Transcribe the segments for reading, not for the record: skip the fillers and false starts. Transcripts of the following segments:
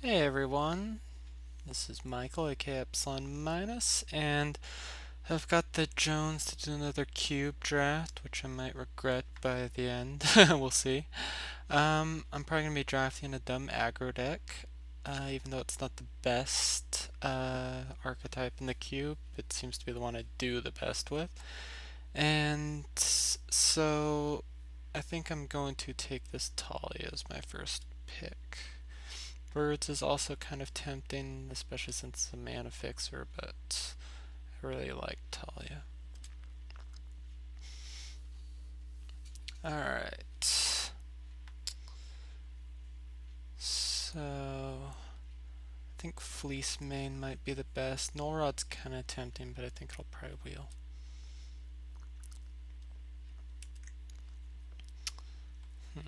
Hey everyone, this is Michael, aka Epsilon Minus, and I've got the Jones to do another cube draft, which I might regret by the end. We'll see. I'm probably gonna be drafting a dumb aggro deck, even though it's not the best archetype in the cube. It seems to be the one I do the best with, and so I think I'm going to take this Talia as my first pick. Birds is also kind of tempting, especially since it's a mana fixer, but I really like Talia. Alright. So I think Fleece Mane might be the best. Null Rod's kind of tempting, but I think it'll probably wheel. I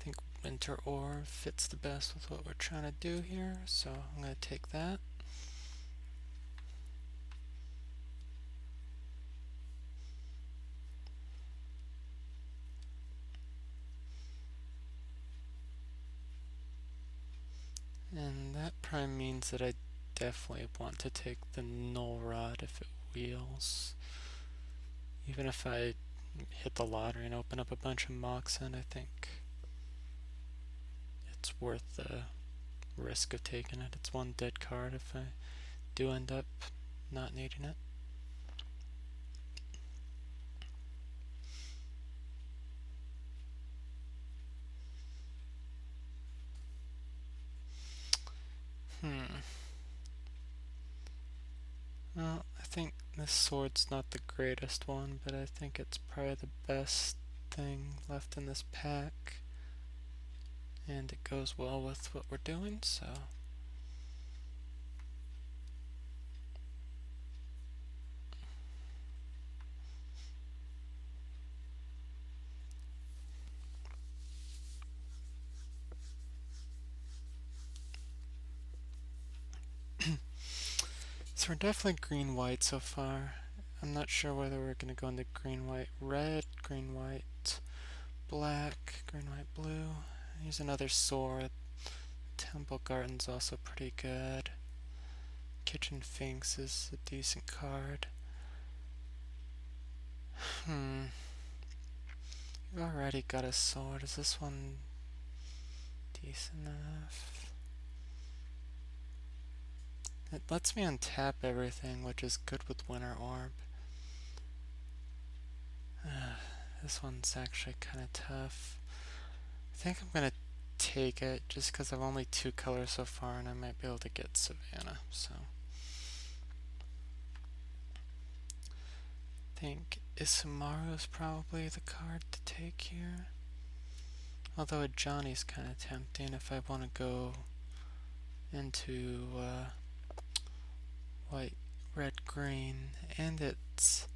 think Winter Ore fits the best with what we're trying to do here, so I'm going to take that. And that probably means that I definitely want to take the Null Rod if it wheels. Even if I hit the lottery and open up a bunch of Moxen, I think it's worth the risk of taking it. It's one dead card if I do end up not needing it. Well, I think this sword's not the greatest one, but I think it's probably the best thing left in this pack. And it goes well with what we're doing, so we're definitely green-white so far. I'm not sure whether we're going to go into green-white red, green-white black, green-white blue. Here's another sword. Temple Garden's also pretty good. Kitchen Finks is a decent card. You've already got a sword. Is this one decent enough? It lets me untap everything, which is good with Winter Orb. This one's actually kind of tough. I think I'm going to take it just because I've only 2 colors so far and I might be able to get Savannah. So I think Isamaru is probably the card to take here. Although a Johnny's kind of tempting if I want to go into white, red, green, and it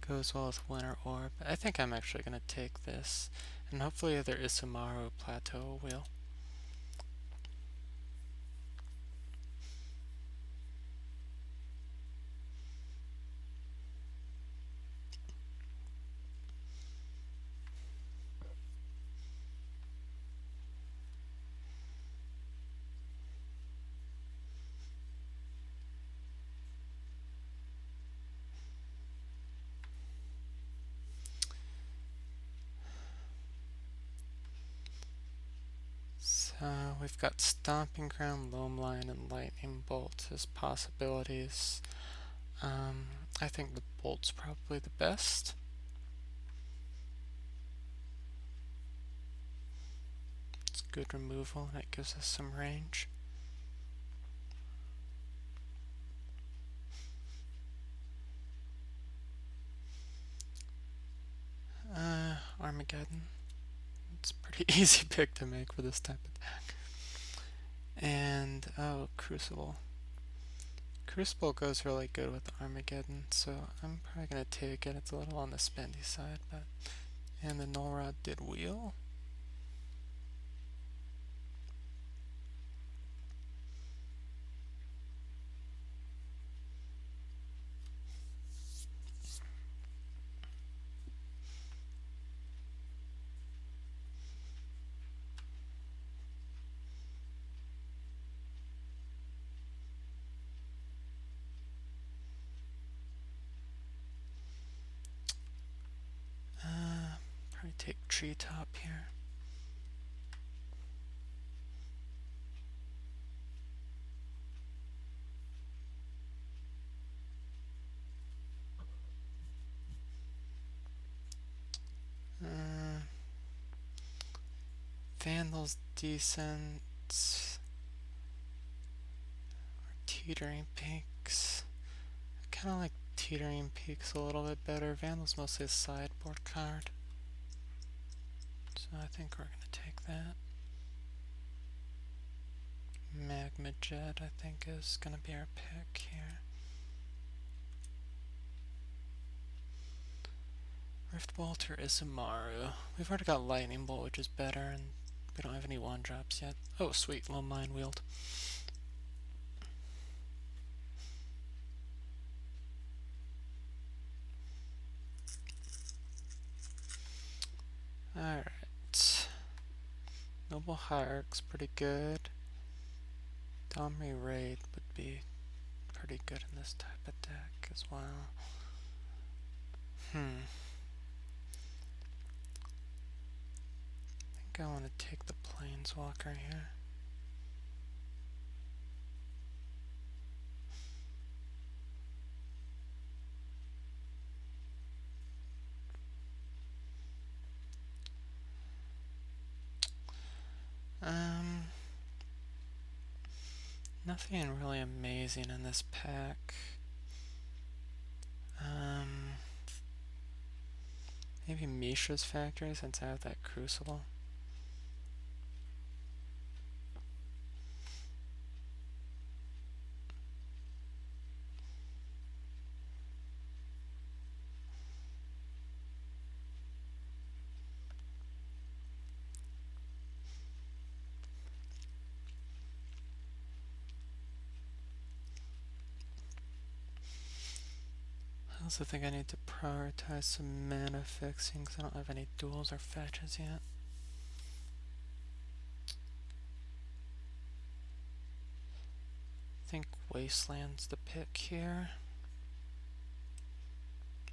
goes well with Winter Orb. I think I'm actually going to take this, and hopefully either Isamaru or Plateau will. So we've got Stomping Ground, Loam Line, and Lightning Bolt as possibilities. I think the Bolt's probably the best. It's good removal and it gives us some range. Armageddon. It's a pretty easy pick to make for this type of deck. And, oh, Crucible. Crucible goes really good with Armageddon, so I'm probably going to take it. It's a little on the spendy side, but... And the Null Rod did wheel. take treetop here. Vandal's decent. Teetering Peaks. I kind of like Teetering Peaks a little bit better. Vandal's mostly a sideboard card. So I think we're going to take that. Magma Jet, I think, is going to be our pick here. Rift Bolt or Isamaru. We've already got Lightning Bolt, which is better, and we don't have any 1-drops yet. Oh, sweet, little Mind Wield. Alright. Noble Hierarch's pretty good. Domri Raid would be pretty good in this type of deck as well. I think I want to take the Planeswalker here. Nothing really amazing in this pack. Maybe Mishra's Factory since I have that Crucible. I also think I need to prioritize some mana fixing because I don't have any duels or fetches yet. I think Wasteland's the pick here.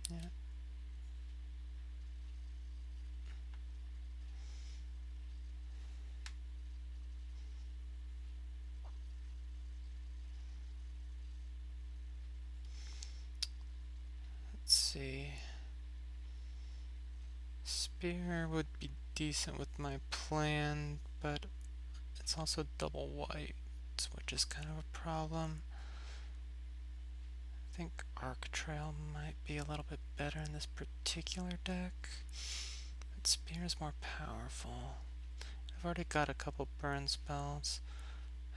Yeah. Let's see. Spear would be decent with my plan, but it's also double white, which is kind of a problem. I think Arc Trail might be a little bit better in this particular deck, but Spear is more powerful. I've already got a couple burn spells.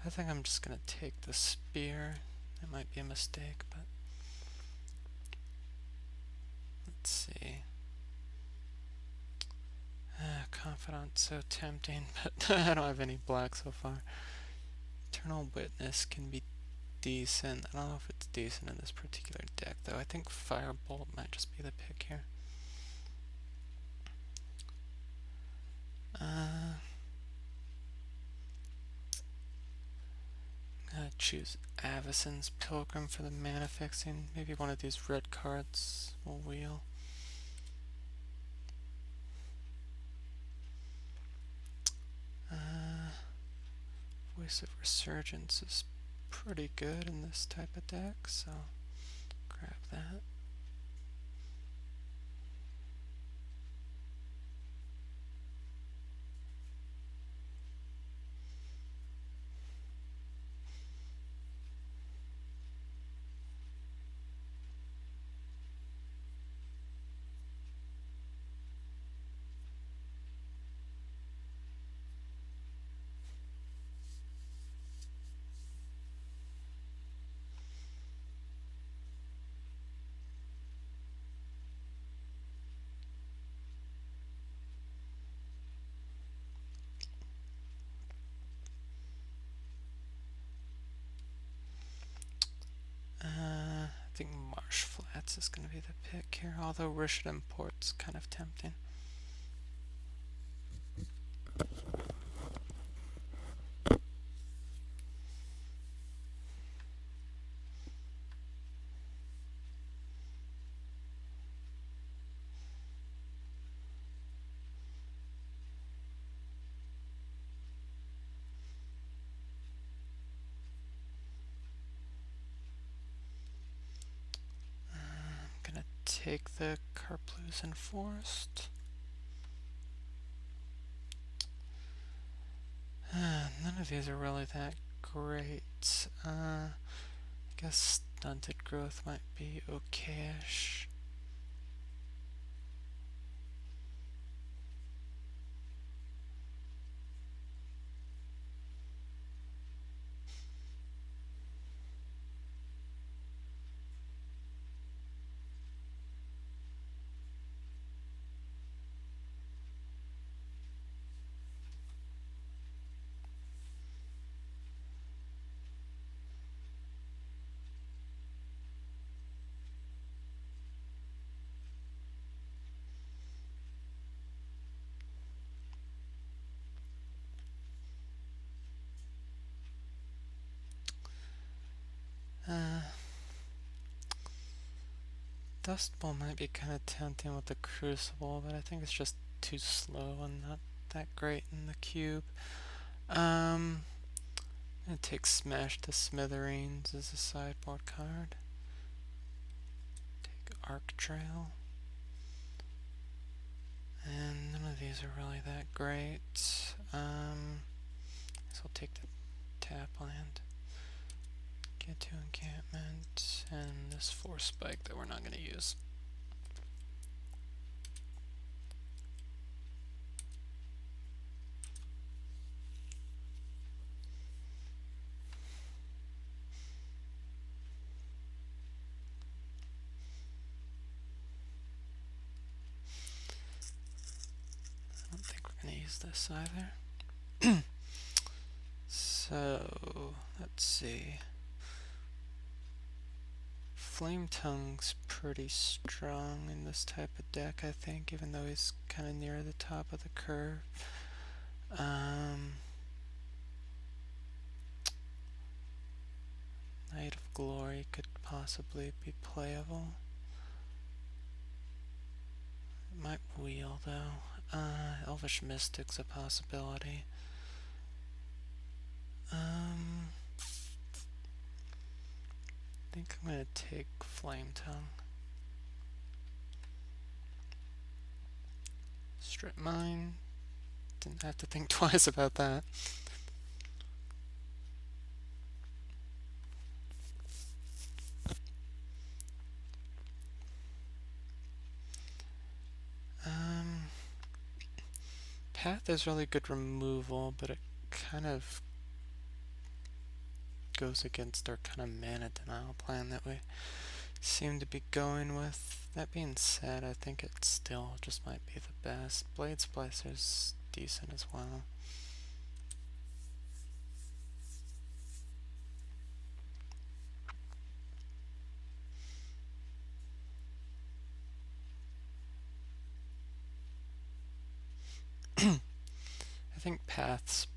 I think I'm just going to take the Spear. It might be a mistake, but let's see. Confidant's so tempting, but I don't have any black so far. Eternal Witness can be decent. I don't know if it's decent in this particular deck, though. I think Firebolt might just be the pick here. I'm gonna choose Avacyn's Pilgrim for the mana fixing. Maybe one of these red cards will wheel. Voice of Resurgence is pretty good in this type of deck, so grab that. I think Marsh Flats is going to be the pick here, although Rishden Port's kind of tempting. take the Karplusan Forest. None of these are really that great. I guess stunted growth might be okay-ish. Dust Bowl might be kind of tempting with the Crucible, but I think it's just too slow and not that great in the cube. I'm gonna take Smash to Smithereens as a sideboard card. Take Arc Trail. And none of these are really that great. Guess I'll take the tap land. Get to encampment, and this Force Spike that we're not going to use. I don't think we're going to use this either. So, let's see. Flame Tongue's pretty strong in this type of deck, I think, even though he's kind of near the top of the curve. Night of Glory could possibly be playable. It might wheel, though. Elvish Mystic's a possibility. I think I'm going to take Flame Tongue. Strip Mine. Didn't have to think twice about that. Path is really good removal, but it kind of goes against our kind of mana denial plan that we seem to be going with. That being said, I think it still just might be the best. Blade Splicer's decent as well. I think Path's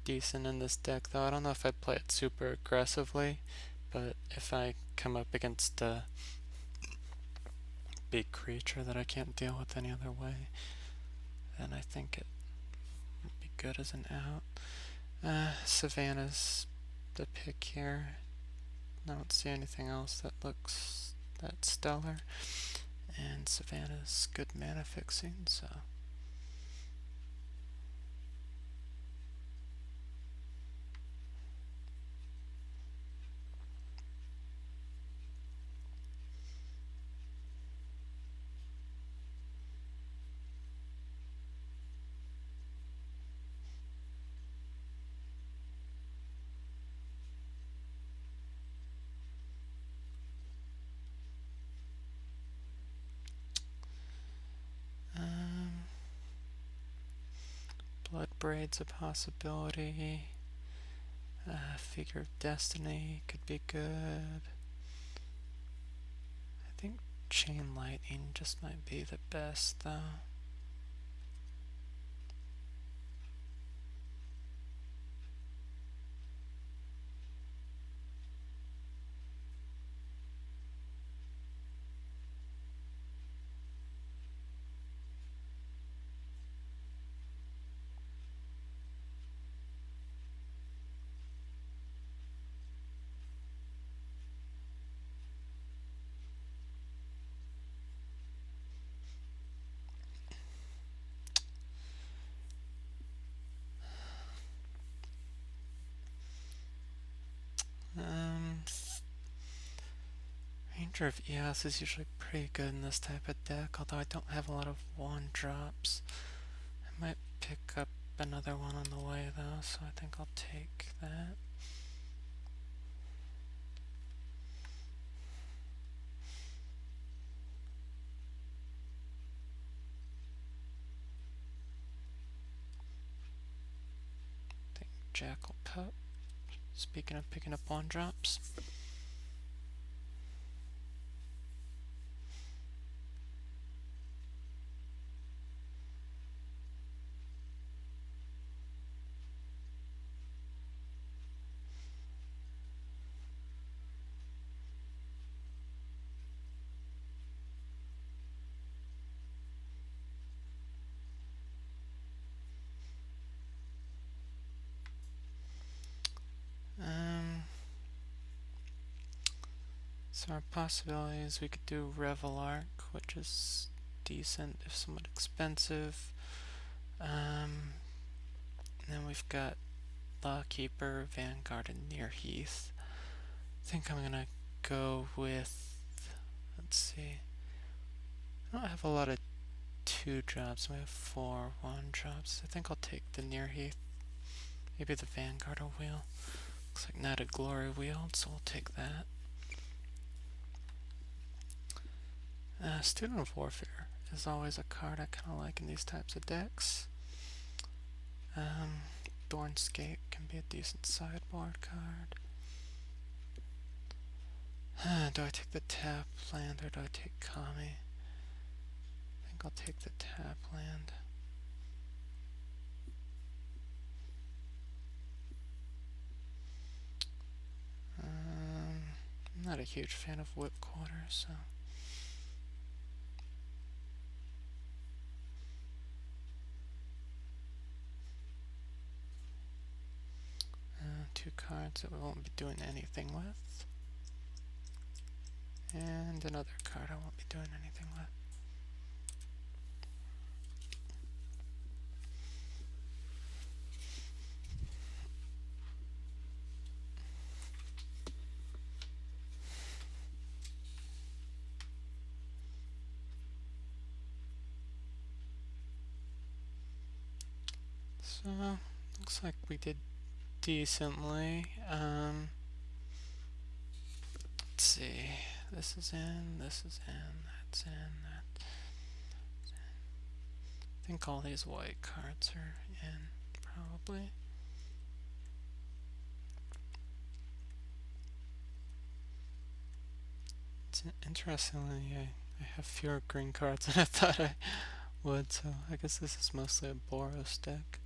decent in this deck, though. I don't know if I'd play it super aggressively, but if I come up against a big creature that I can't deal with any other way, then I think it would be good as an out. Savannah's the pick here. I don't see anything else that looks that stellar. And Savannah's good mana fixing, so. Blood Braid's a possibility. Figure of Destiny could be good. I think Chain Lightning just might be the best, though. Master of EOS is usually pretty good in this type of deck, although I don't have a lot of 1-drops. I might pick up another one on the way though, so I think I'll take that. Jackal Pup. Speaking of picking up 1-drops. So our possibilities, we could do Revelark, which is decent if somewhat expensive. And then we've got Lawkeeper, Vanguard, and Nearheath. I think I'm gonna go with, let's see, I don't have a lot of 2-drops, we have 4 1-drops. I think I'll take the Nearheath. Maybe the Vanguard will wheel. Looks like Naya Aggro wheeled, so we'll take that. Student of Warfare is always a card I kind of like in these types of decks. Thornscape can be a decent sideboard card. Do I take the tap land or do I take Kami? I think I'll take the tap land. I'm not a huge fan of Whip Quarter, so. 2 cards that we won't be doing anything with. And another card I won't be doing anything with. So, looks like we did decently. Let's see. This is in, that's in, that's in. I think all these white cards are in, probably. Interestingly, I have fewer green cards than I thought I would, so I guess this is mostly a Boros deck.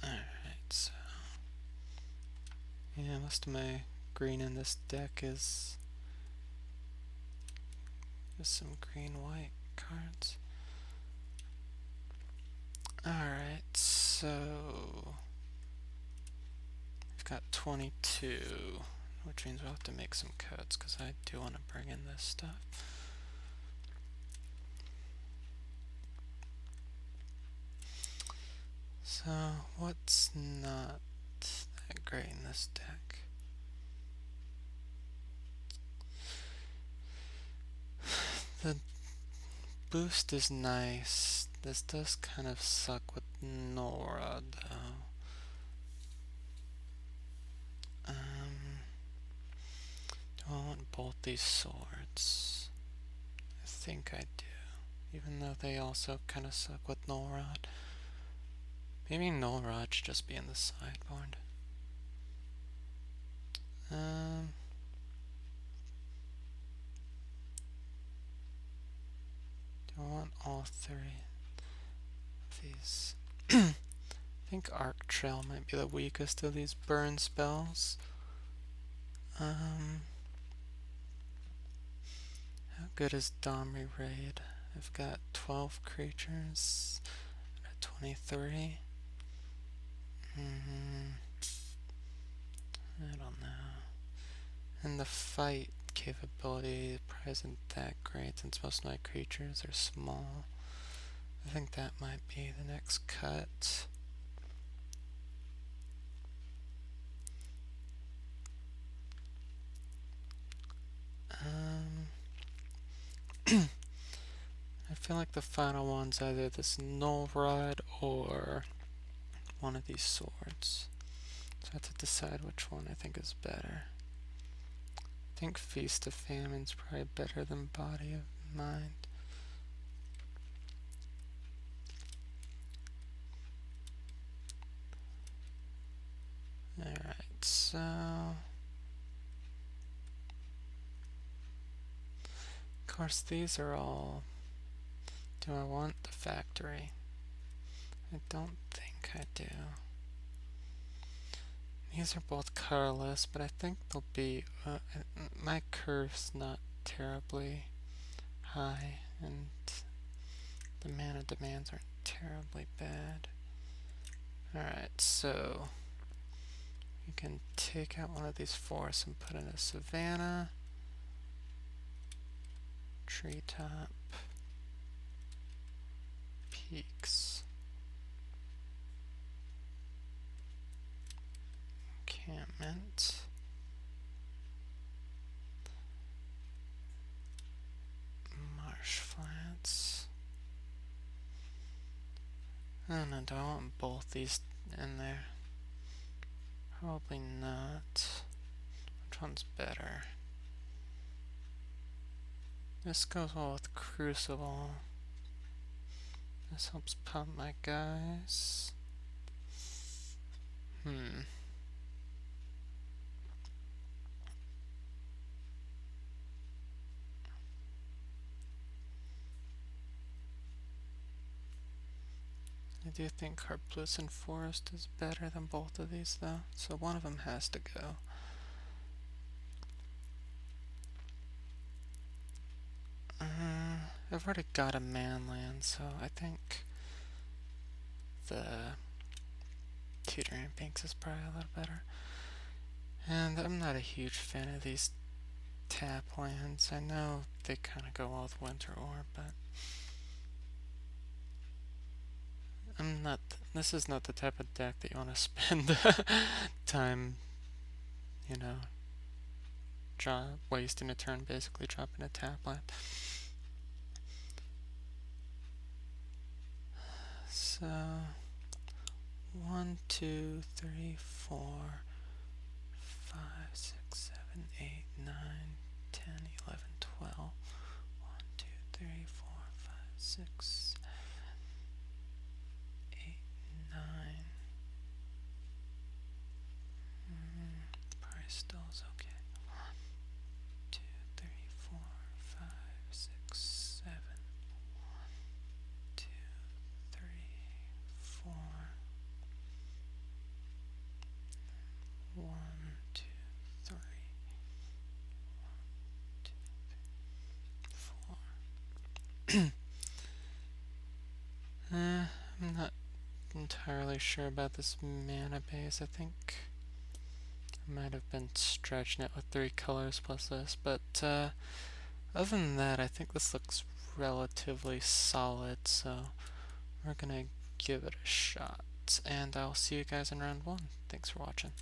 Alright, so yeah, most of my green in this deck is just some green-white cards. Alright, so we've got 22, which means we'll have to make some cuts because I do want to bring in this stuff. So, what's not that great in this deck? The boost is nice. This does kind of suck with Nora, though. Do I want both these swords? I think I do. Even though they also kind of suck with Nullrod. Maybe Nullrod should just be in the sideboard. Do I want all 3 of these? I think Arc Trail might be the weakest of these burn spells. How good is Domri Raid? I've got 12 creatures at 23. I don't know. And the fight capability probably isn't that great since most of my creatures are small. I think that might be the next cut. I feel like the final one's either this null rod or one of these swords. So I have to decide which one I think is better. I think Feast of Famine's probably better than Body of Mind. Alright, so of course these are all. Do I want the factory? I don't think I do. These are both colorless, but I think they'll be. My curve's not terribly high, and the mana demands aren't terribly bad. Alright, so you can take out one of these forests and put in a savanna, treetop, peaks, encampment, marsh flats. I don't know, do I want both these in there? Probably not. Which one's better? This goes well with Crucible. This helps pump my guys. I do think Harplucent Forest is better than both of these though, so one of them has to go. I've already got a manland, so I think the Tutoring Banks is probably a little better. And I'm not a huge fan of these tap lands. I know they kind of go well with Winter Ore, but I'm not. This is not the type of deck that you want to spend time, you know, wasting a turn basically dropping a tap land. So 1, 2, 3, 4, 5, 6, 7, 8, 9, 10, 11, 12. 1, 2, 3, 4, 5, 6, 7, 8, 9. Probably still is okay. 1, 2, 3, 4, 5, 6, 7. 1, 2, 3, 4. 1, 2, 3. 1, 2, 3, 4. I'm not entirely sure about this mana base. I think I might have been stretching it with 3 colors plus this, but other than that, I think this looks relatively solid, so we're gonna give it a shot. And I'll see you guys in round 1. Thanks for watching.